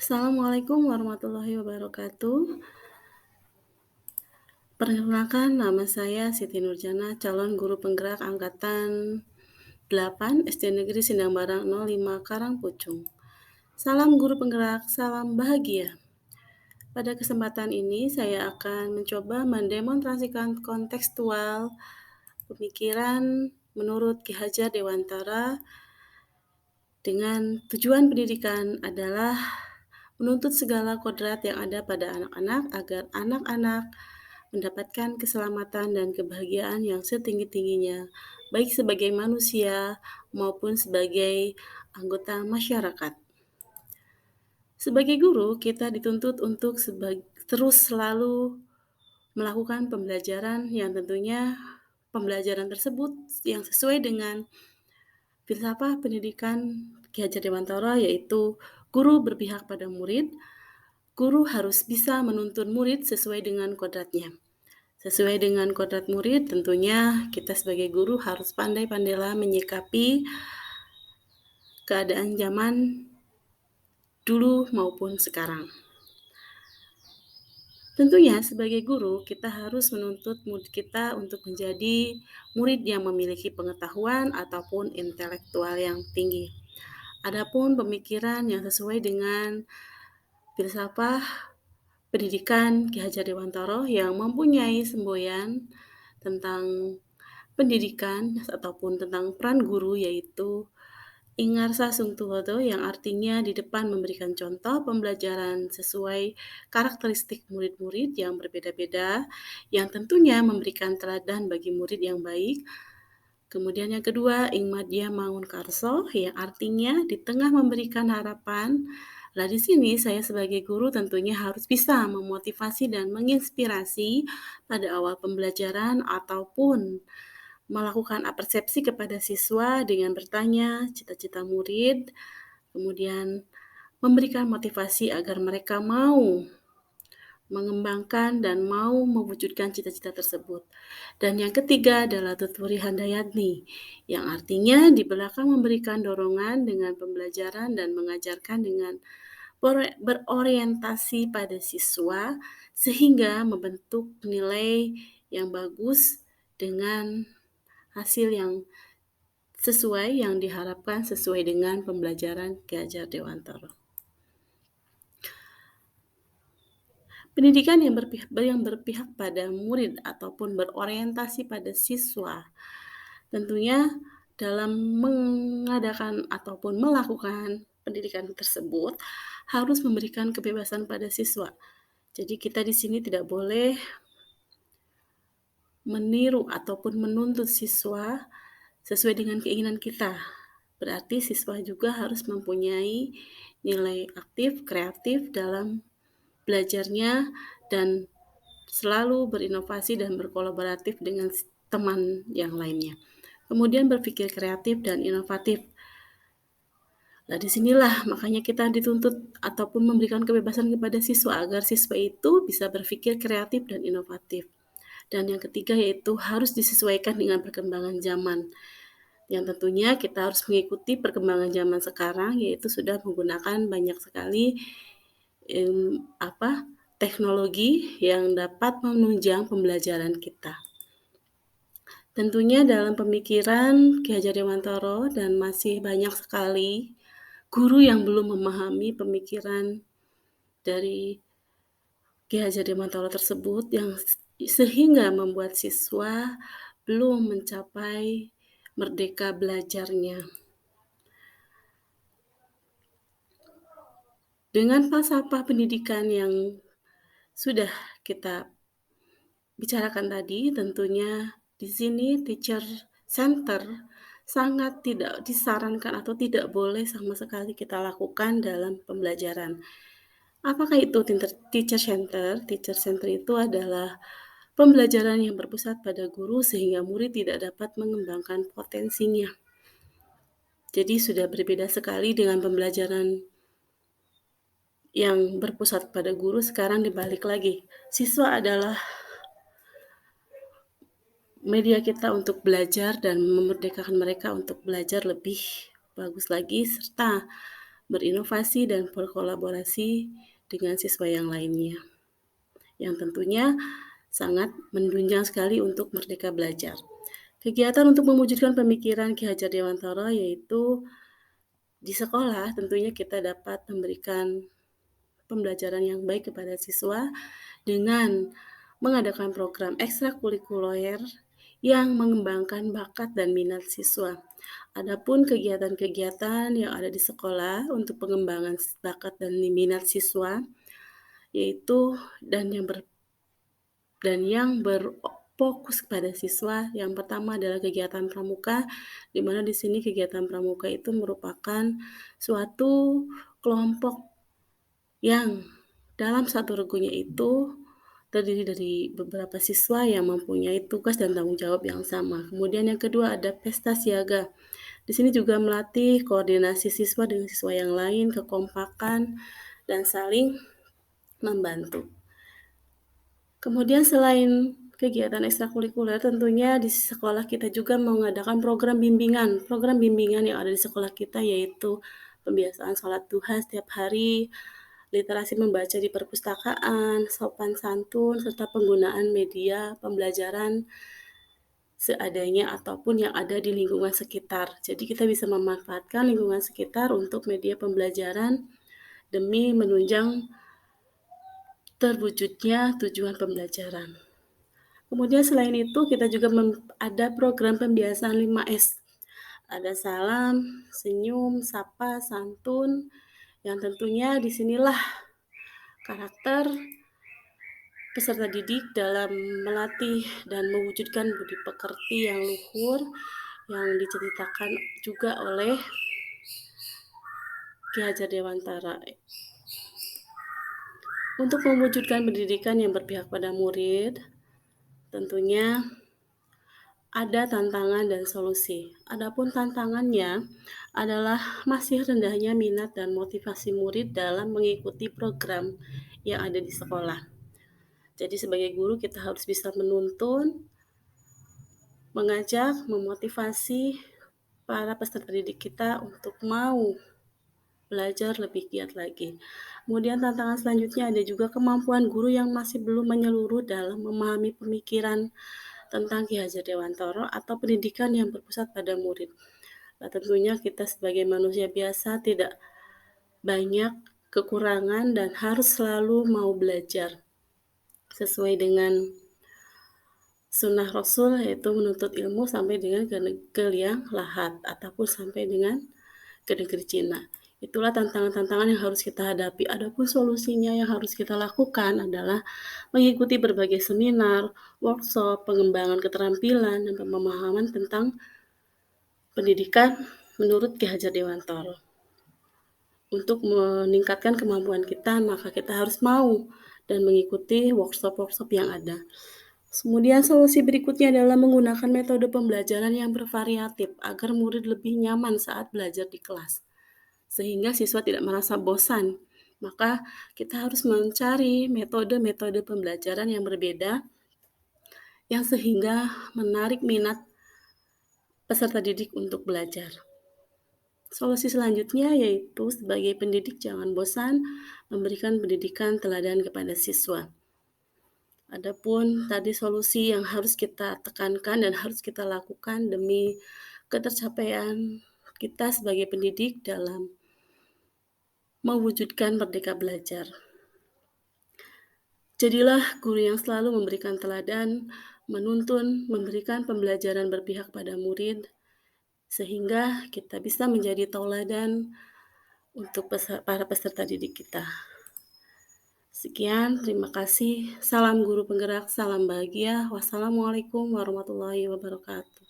Assalamualaikum warahmatullahi wabarakatuh. Perkenalkan nama saya Siti Nurjana, calon guru penggerak angkatan 8 SD Negeri Sindang Barang 05 Karangpucung. Salam guru penggerak, salam bahagia. Pada kesempatan ini saya akan mencoba mendemonstrasikan kontekstual pemikiran menurut Ki Hajar Dewantara dengan tujuan pendidikan adalah menuntut segala kodrat yang ada pada anak-anak agar anak-anak mendapatkan keselamatan dan kebahagiaan yang setinggi-tingginya, baik sebagai manusia maupun sebagai anggota masyarakat. Sebagai guru, kita dituntut untuk terus selalu melakukan pembelajaran yang tentunya pembelajaran tersebut yang sesuai dengan filsafat pendidikan Ki Hajar Dewantara, yaitu guru berpihak pada murid. Guru harus bisa menuntun murid sesuai dengan kodratnya. Sesuai dengan kodrat murid, tentunya kita sebagai guru harus pandai-pandailah menyikapi keadaan zaman dulu maupun sekarang. Tentunya sebagai guru, kita harus menuntut murid kita untuk menjadi murid yang memiliki pengetahuan ataupun intelektual yang tinggi. Adapun pemikiran yang sesuai dengan filsafat pendidikan Ki Hajar Dewantara yang mempunyai semboyan tentang pendidikan ataupun tentang peran guru, yaitu Ingarsa Sungtuhodo, yang artinya di depan memberikan contoh pembelajaran sesuai karakteristik murid-murid yang berbeda-beda, yang tentunya memberikan teladan bagi murid yang baik. Kemudian yang kedua, Ingmadya Mangunkarso, yang artinya di tengah memberikan harapan. Nah, di sini saya sebagai guru tentunya harus bisa memotivasi dan menginspirasi pada awal pembelajaran ataupun melakukan persepsi kepada siswa dengan bertanya cita-cita murid, kemudian memberikan motivasi agar mereka mau mengembangkan dan mau mewujudkan cita-cita tersebut. Dan yang ketiga adalah Tutwuri Handayani, yang artinya di belakang memberikan dorongan dengan pembelajaran dan mengajarkan dengan berorientasi pada siswa sehingga membentuk nilai yang bagus dengan hasil yang sesuai yang diharapkan sesuai dengan pembelajaran Ki Hajar Dewantara. Pendidikan yang berpihak pada murid ataupun berorientasi pada siswa tentunya dalam mengadakan ataupun melakukan pendidikan tersebut harus memberikan kebebasan pada siswa. Jadi kita di sini tidak boleh meniru ataupun menuntut siswa sesuai dengan keinginan kita. Berarti siswa juga harus mempunyai nilai aktif, kreatif dalam belajarnya dan selalu berinovasi dan berkolaboratif dengan teman yang lainnya. Kemudian berpikir kreatif dan inovatif. Nah, disinilah makanya kita dituntut ataupun memberikan kebebasan kepada siswa agar siswa itu bisa berpikir kreatif dan inovatif. Dan yang ketiga yaitu harus disesuaikan dengan perkembangan zaman. Yang tentunya kita harus mengikuti perkembangan zaman sekarang, yaitu sudah menggunakan banyak sekali teknologi yang dapat menunjang pembelajaran kita. Tentunya dalam pemikiran Ki Hajar Dewantara dan masih banyak sekali guru yang belum memahami pemikiran dari Ki Hajar Dewantara tersebut yang sehingga membuat siswa belum mencapai merdeka belajarnya. Dengan falsafah pendidikan yang sudah kita bicarakan tadi, tentunya di sini teacher center sangat tidak disarankan atau tidak boleh sama sekali kita lakukan dalam pembelajaran. Apakah itu teacher center? Teacher center itu adalah pembelajaran yang berpusat pada guru sehingga murid tidak dapat mengembangkan potensinya. Jadi sudah berbeda sekali dengan pembelajaran yang berpusat pada guru, sekarang dibalik lagi. Siswa adalah media kita untuk belajar dan memerdekakan mereka untuk belajar lebih bagus lagi, serta berinovasi dan berkolaborasi dengan siswa yang lainnya, yang tentunya sangat menunjang sekali untuk Merdeka Belajar. Kegiatan untuk mewujudkan pemikiran Ki Hajar Dewantara yaitu di sekolah tentunya kita dapat memberikan pembelajaran yang baik kepada siswa dengan mengadakan program ekstrakurikuler yang mengembangkan bakat dan minat siswa. Adapun kegiatan-kegiatan yang ada di sekolah untuk pengembangan bakat dan minat siswa yaitu dan yang berfokus pada siswa. Yang pertama adalah kegiatan pramuka, di mana di sini kegiatan pramuka itu merupakan suatu kelompok yang dalam satu regunya itu terdiri dari beberapa siswa yang mempunyai tugas dan tanggung jawab yang sama. Kemudian yang kedua ada pesta siaga. Di sini juga melatih koordinasi siswa dengan siswa yang lain, kekompakan, dan saling membantu. Kemudian selain kegiatan ekstrakurikuler, tentunya di sekolah kita juga mengadakan program bimbingan. Program bimbingan yang ada di sekolah kita yaitu pembiasaan sholat duha setiap hari, literasi membaca di perpustakaan, sopan santun, serta penggunaan media pembelajaran seadanya ataupun yang ada di lingkungan sekitar. Jadi kita bisa memanfaatkan lingkungan sekitar untuk media pembelajaran demi menunjang terwujudnya tujuan pembelajaran. Kemudian selain itu kita juga ada program pembiasaan 5S. Ada salam, senyum, sapa, santun, yang tentunya disinilah karakter peserta didik dalam melatih dan mewujudkan budi pekerti yang luhur yang diceritakan juga oleh Ki Hajar Dewantara. Untuk mewujudkan pendidikan yang berpihak pada murid, tentunya ada tantangan dan solusi. Adapun tantangannya adalah masih rendahnya minat dan motivasi murid dalam mengikuti program yang ada di sekolah. Jadi sebagai guru kita harus bisa menuntun, mengajak, memotivasi para peserta didik kita untuk mau belajar lebih giat lagi. Kemudian tantangan selanjutnya ada juga kemampuan guru yang masih belum menyeluruh dalam memahami pemikiran tentang Ki Hajar Dewantara atau pendidikan yang berpusat pada murid. Nah, tentunya kita sebagai manusia biasa tidak banyak kekurangan dan harus selalu mau belajar sesuai dengan sunnah Rasul yaitu menuntut ilmu sampai dengan ke liang lahat ataupun sampai dengan ke negeri Cina. Itulah tantangan-tantangan yang harus kita hadapi. Adapun solusinya yang harus kita lakukan adalah mengikuti berbagai seminar, workshop, pengembangan keterampilan, dan pemahaman tentang pendidikan menurut Ki Hajar Dewantara. Untuk meningkatkan kemampuan kita, maka kita harus mau dan mengikuti workshop-workshop yang ada. Kemudian solusi berikutnya adalah menggunakan metode pembelajaran yang bervariatif agar murid lebih nyaman saat belajar di kelas, sehingga siswa tidak merasa bosan. Maka kita harus mencari metode-metode pembelajaran yang berbeda yang sehingga menarik minat peserta didik untuk belajar. Solusi selanjutnya yaitu sebagai pendidik jangan bosan memberikan pendidikan teladan kepada siswa. Adapun tadi solusi yang harus kita tekankan dan harus kita lakukan demi ketercapaian kita sebagai pendidik dalam mewujudkan Merdeka Belajar. Jadilah guru yang selalu memberikan teladan, menuntun, memberikan pembelajaran berpihak pada murid, sehingga kita bisa menjadi tauladan untuk para peserta didik kita. Sekian, terima kasih. Salam guru penggerak, salam bahagia. Wassalamualaikum warahmatullahi wabarakatuh.